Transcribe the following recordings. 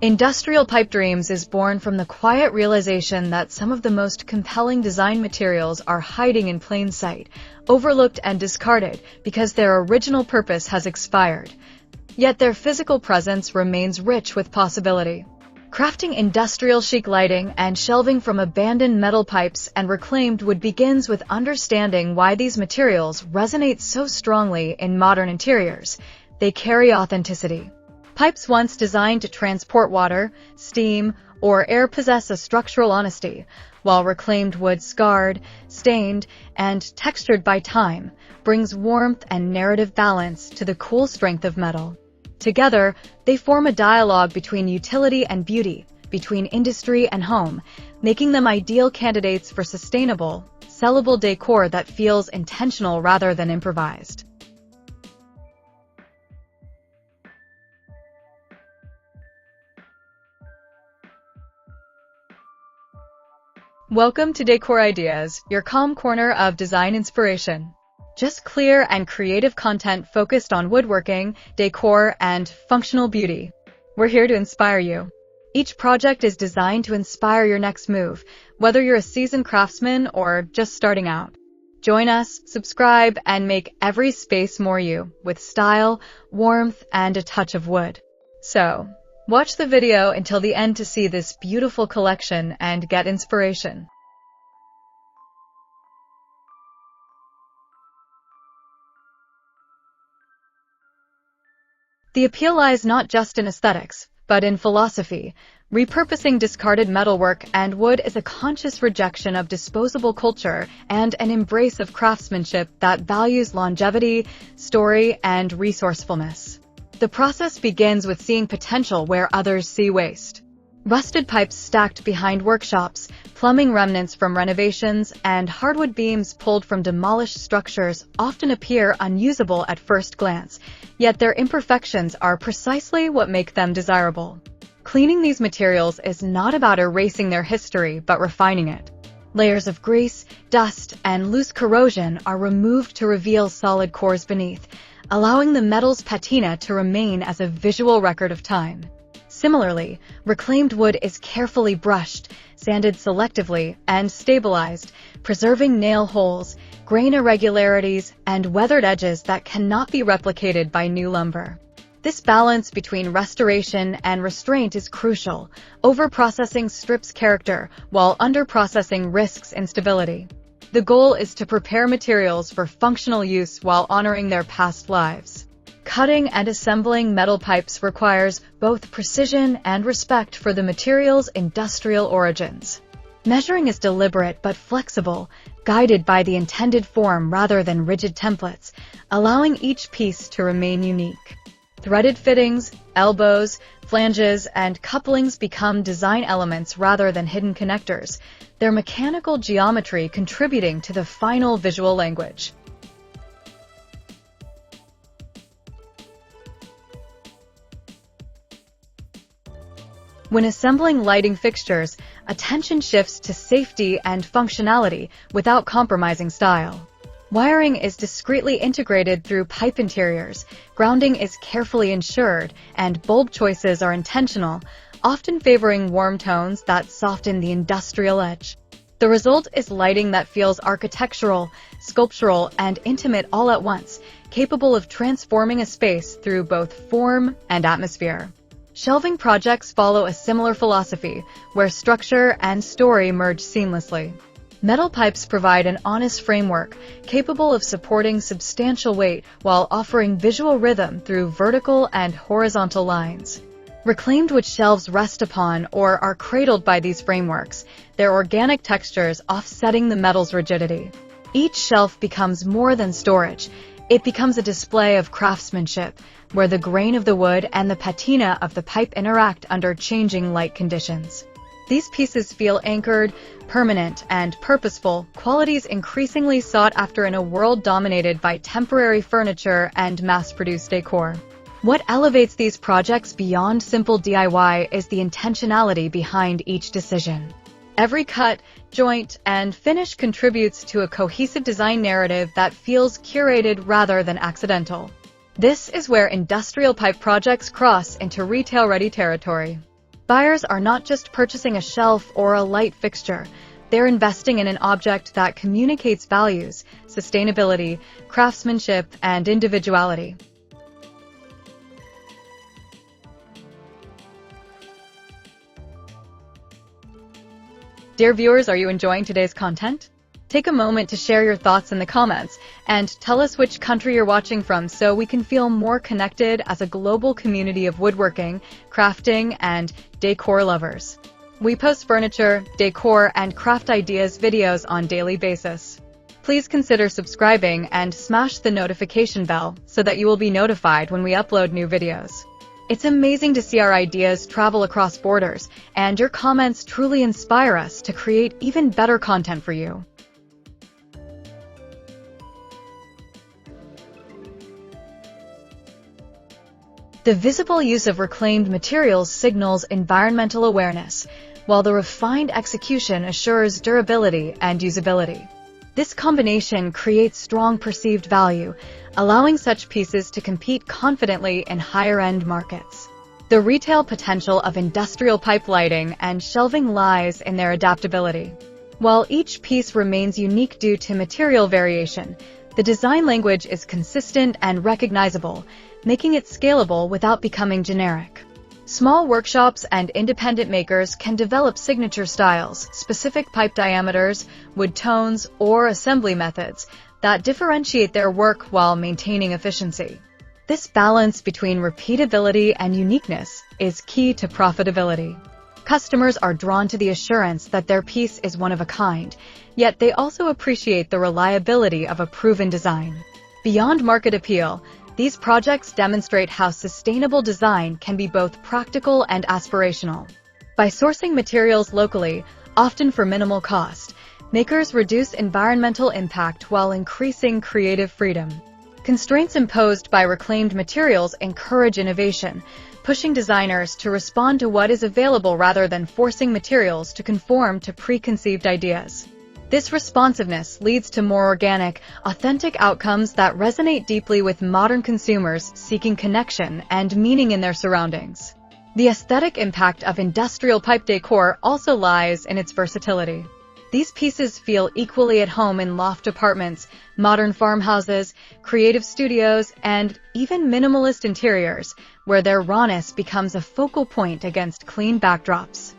Industrial pipe dreams is born from the quiet realization that some of the most compelling design materials are hiding in plain sight, overlooked and discarded because their original purpose has expired. Yet their physical presence remains rich with possibility. Crafting industrial chic lighting and shelving from abandoned metal pipes and reclaimed wood begins with understanding why these materials resonate so strongly in modern interiors. They carry authenticity. Pipes once designed to transport water, steam, or air possess a structural honesty, while reclaimed wood scarred, stained, and textured by time brings warmth and narrative balance to the cool strength of metal. Together, they form a dialogue between utility and beauty, between industry and home, making them ideal candidates for sustainable, sellable decor that feels intentional rather than improvised. Welcome to Decor Ideas, your calm corner of design inspiration. Just clear and creative content focused on woodworking, decor, and functional beauty. We're here to inspire you. Each project is designed to inspire your next move, whether you're a seasoned craftsman or just starting out. Join us, subscribe, and make every space more you, with style, warmth, and a touch of wood. So, watch the video until the end to see this beautiful collection and get inspiration. The appeal lies not just in aesthetics, but in philosophy. Repurposing discarded metalwork and wood is a conscious rejection of disposable culture and an embrace of craftsmanship that values longevity, story, and resourcefulness. The process begins with seeing potential where others see waste. Rusted pipes stacked behind workshops, plumbing remnants from renovations, and hardwood beams pulled from demolished structures often appear unusable at first glance, yet their imperfections are precisely what make them desirable. Cleaning these materials is not about erasing their history, but refining it. Layers of grease, dust, and loose corrosion are removed to reveal solid cores beneath, allowing the metal's patina to remain as a visual record of time. Similarly, reclaimed wood is carefully brushed, sanded selectively, and stabilized, preserving nail holes, grain irregularities, and weathered edges that cannot be replicated by new lumber. This balance between restoration and restraint is crucial. Overprocessing strips character, while underprocessing risks instability. The goal is to prepare materials for functional use while honoring their past lives. Cutting and assembling metal pipes requires both precision and respect for the material's industrial origins. Measuring is deliberate but flexible, guided by the intended form rather than rigid templates, allowing each piece to remain unique. Threaded fittings, elbows, flanges, and couplings become design elements rather than hidden connectors, their mechanical geometry contributing to the final visual language. When assembling lighting fixtures, attention shifts to safety and functionality without compromising style. Wiring is discreetly integrated through pipe interiors, grounding is carefully ensured, and bulb choices are intentional, often favoring warm tones that soften the industrial edge. The result is lighting that feels architectural, sculptural, and intimate all at once, capable of transforming a space through both form and atmosphere. Shelving projects follow a similar philosophy, where structure and story merge seamlessly. Metal pipes provide an honest framework, capable of supporting substantial weight while offering visual rhythm through vertical and horizontal lines. Reclaimed wood shelves rest upon or are cradled by these frameworks, their organic textures offsetting the metal's rigidity. Each shelf becomes more than storage. It becomes a display of craftsmanship, where the grain of the wood and the patina of the pipe interact under changing light conditions. These pieces feel anchored, permanent, and purposeful, qualities increasingly sought after in a world dominated by temporary furniture and mass-produced decor. What elevates these projects beyond simple DIY is the intentionality behind each decision. Every cut, joint, and finish contributes to a cohesive design narrative that feels curated rather than accidental. This is where industrial pipe projects cross into retail-ready territory. Buyers are not just purchasing a shelf or a light fixture. They're investing in an object that communicates values, sustainability, craftsmanship, and individuality. Dear viewers, are you enjoying today's content? Take a moment to share your thoughts in the comments and tell us which country you're watching from so we can feel more connected as a global community of woodworking, crafting, and decor lovers. We post furniture, decor, and craft ideas videos on a daily basis. Please consider subscribing and smash the notification bell so that you will be notified when we upload new videos. It's amazing to see our ideas travel across borders, and your comments truly inspire us to create even better content for you. The visible use of reclaimed materials signals environmental awareness, while the refined execution assures durability and usability. This combination creates strong perceived value, allowing such pieces to compete confidently in higher-end markets. The retail potential of industrial pipe lighting and shelving lies in their adaptability. While each piece remains unique due to material variation, the design language is consistent and recognizable, making it scalable without becoming generic. Small workshops and independent makers can develop signature styles, specific pipe diameters, wood tones, or assembly methods that differentiate their work while maintaining efficiency. This balance between repeatability and uniqueness is key to profitability. Customers are drawn to the assurance that their piece is one of a kind, yet they also appreciate the reliability of a proven design. Beyond market appeal, these projects demonstrate how sustainable design can be both practical and aspirational. By sourcing materials locally, often for minimal cost, makers reduce environmental impact while increasing creative freedom. Constraints imposed by reclaimed materials encourage innovation, pushing designers to respond to what is available rather than forcing materials to conform to preconceived ideas. This responsiveness leads to more organic, authentic outcomes that resonate deeply with modern consumers seeking connection and meaning in their surroundings. The aesthetic impact of industrial pipe decor also lies in its versatility. These pieces feel equally at home in loft apartments, modern farmhouses, creative studios, and even minimalist interiors, where their rawness becomes a focal point against clean backdrops.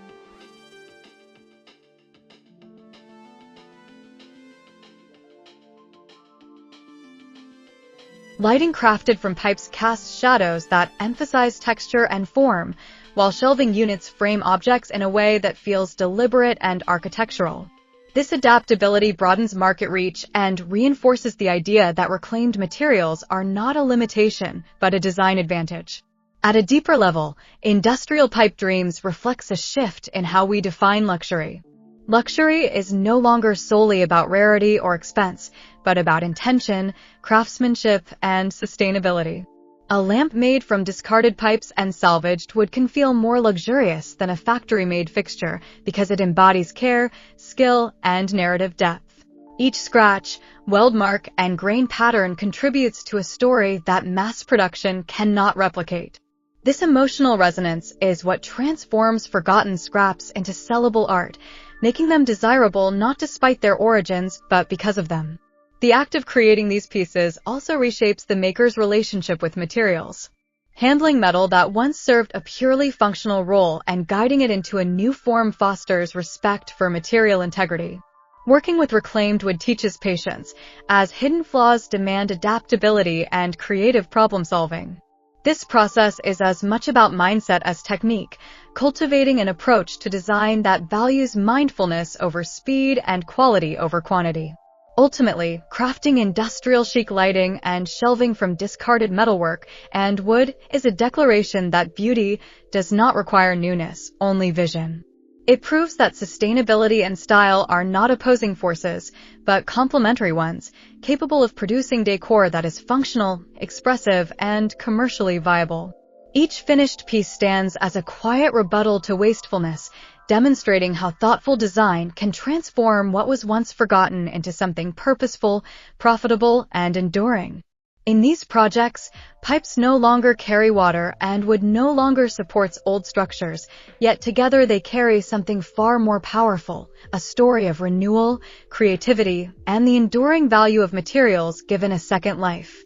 Lighting crafted from pipes casts shadows that emphasize texture and form, while shelving units frame objects in a way that feels deliberate and architectural. This adaptability broadens market reach and reinforces the idea that reclaimed materials are not a limitation, but a design advantage. At a deeper level, industrial pipe dreams reflects a shift in how we define luxury. Luxury is no longer solely about rarity or expense, but about intention, craftsmanship, and sustainability. A lamp made from discarded pipes and salvaged wood can feel more luxurious than a factory-made fixture because it embodies care, skill, and narrative depth. Each scratch, weld mark, and grain pattern contributes to a story that mass production cannot replicate. This emotional resonance is what transforms forgotten scraps into sellable art, making them desirable not despite their origins, but because of them. The act of creating these pieces also reshapes the maker's relationship with materials. Handling metal that once served a purely functional role and guiding it into a new form fosters respect for material integrity. Working with reclaimed wood teaches patience, as hidden flaws demand adaptability and creative problem-solving. This process is as much about mindset as technique, cultivating an approach to design that values mindfulness over speed and quality over quantity. Ultimately, crafting industrial chic lighting and shelving from discarded metalwork and wood is a declaration that beauty does not require newness, only vision. It proves that sustainability and style are not opposing forces, but complementary ones, capable of producing decor that is functional, expressive, and commercially viable. Each finished piece stands as a quiet rebuttal to wastefulness, demonstrating how thoughtful design can transform what was once forgotten into something purposeful, profitable, and enduring. In these projects, pipes no longer carry water and wood no longer supports old structures, yet together they carry something far more powerful, a story of renewal, creativity, and the enduring value of materials given a second life.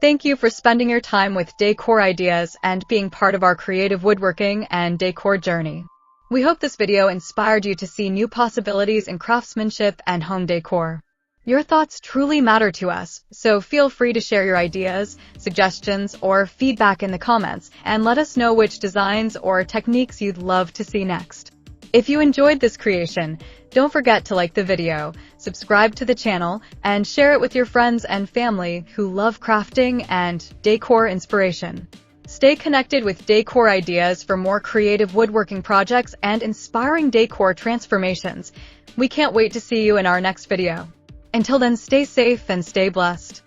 Thank you for spending your time with Decor Ideas and being part of our creative woodworking and decor journey. We hope this video inspired you to see new possibilities in craftsmanship and home decor. Your thoughts truly matter to us, so feel free to share your ideas, suggestions, or feedback in the comments, and let us know which designs or techniques you'd love to see next. If you enjoyed this creation, don't forget to like the video, subscribe to the channel, and share it with your friends and family who love crafting and decor inspiration. Stay connected with Decor Ideas for more creative woodworking projects and inspiring decor transformations. We can't wait to see you in our next video. Until then, stay safe and stay blessed.